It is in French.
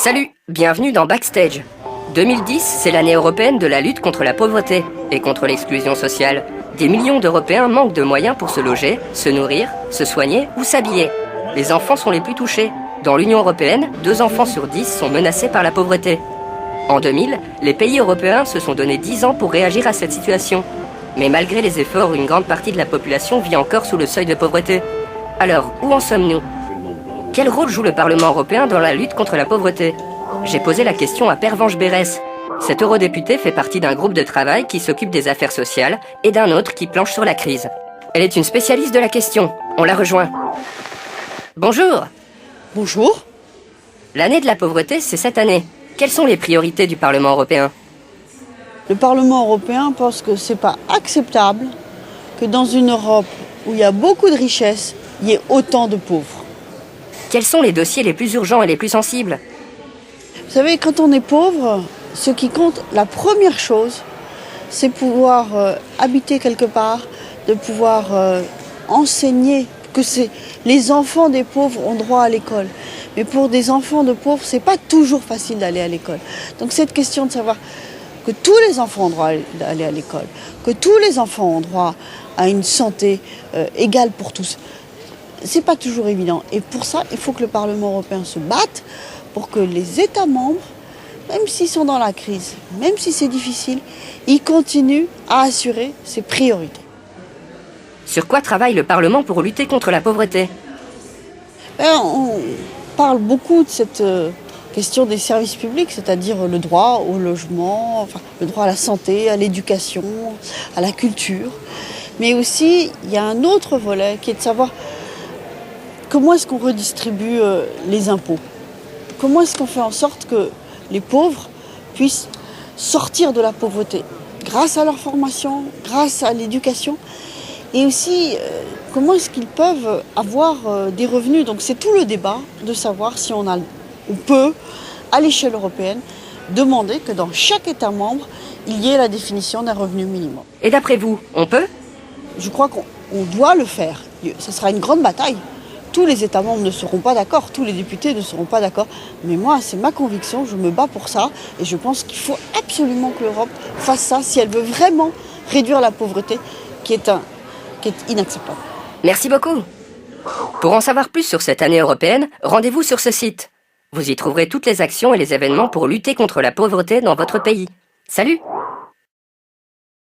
Salut, bienvenue dans Backstage. 2010, c'est l'année européenne de la lutte contre la pauvreté et contre l'exclusion sociale. Des millions d'Européens manquent de moyens pour se loger, se nourrir, se soigner ou s'habiller. Les enfants sont les plus touchés. Dans l'Union européenne, 2 enfants sur 10 sont menacés par la pauvreté. En 2000, les pays européens se sont donné 10 ans pour réagir à cette situation. Mais malgré les efforts, une grande partie de la population vit encore sous le seuil de pauvreté. Alors, où en sommes-nous ? Quel rôle joue le Parlement européen dans la lutte contre la pauvreté ? J'ai posé la question à Pervenche Berès. Cette eurodéputée fait partie d'un groupe de travail qui s'occupe des affaires sociales et d'un autre qui planche sur la crise. Elle est une spécialiste de la question. On la rejoint. Bonjour. Bonjour. L'année de la pauvreté, c'est cette année. Quelles sont les priorités du Parlement européen ? Le Parlement européen pense que c'est pas acceptable que dans une Europe où il y a beaucoup de richesses, il y ait autant de pauvres. Quels sont les dossiers les plus urgents et les plus sensibles ? Vous savez, quand on est pauvre, ce qui compte, la première chose, c'est pouvoir habiter quelque part, de pouvoir enseigner, que les enfants des pauvres ont droit à l'école. Mais pour des enfants de pauvres, c'est pas toujours facile d'aller à l'école. Donc cette question de savoir que tous les enfants ont droit d'aller à l'école, que tous les enfants ont droit à une santé égale pour tous, c'est pas toujours évident. Et pour ça, il faut que le Parlement européen se batte pour que les États membres, même s'ils sont dans la crise, même si c'est difficile, ils continuent à assurer ces priorités. Sur quoi travaille le Parlement pour lutter contre la pauvreté ? On parle beaucoup de cette question des services publics, c'est-à-dire le droit au logement, enfin, le droit à la santé, à l'éducation, à la culture. Mais aussi, il y a un autre volet qui est de savoir comment est-ce qu'on redistribue les impôts. Comment est-ce qu'on fait en sorte que les pauvres puissent sortir de la pauvreté grâce à leur formation, grâce à l'éducation, et aussi comment est-ce qu'ils peuvent avoir des revenus. Donc c'est tout le débat de savoir si on peut, à l'échelle européenne, demander que dans chaque État membre, il y ait la définition d'un revenu minimum. Et d'après vous, on peut ? Je crois qu'on doit le faire. Ce sera une grande bataille. Tous les États membres ne seront pas d'accord, tous les députés ne seront pas d'accord. Mais moi, c'est ma conviction, je me bats pour ça. Et je pense qu'il faut absolument que l'Europe fasse ça si elle veut vraiment réduire la pauvreté qui est inacceptable. Merci beaucoup. Pour en savoir plus sur cette année européenne, rendez-vous sur ce site. Vous y trouverez toutes les actions et les événements pour lutter contre la pauvreté dans votre pays. Salut !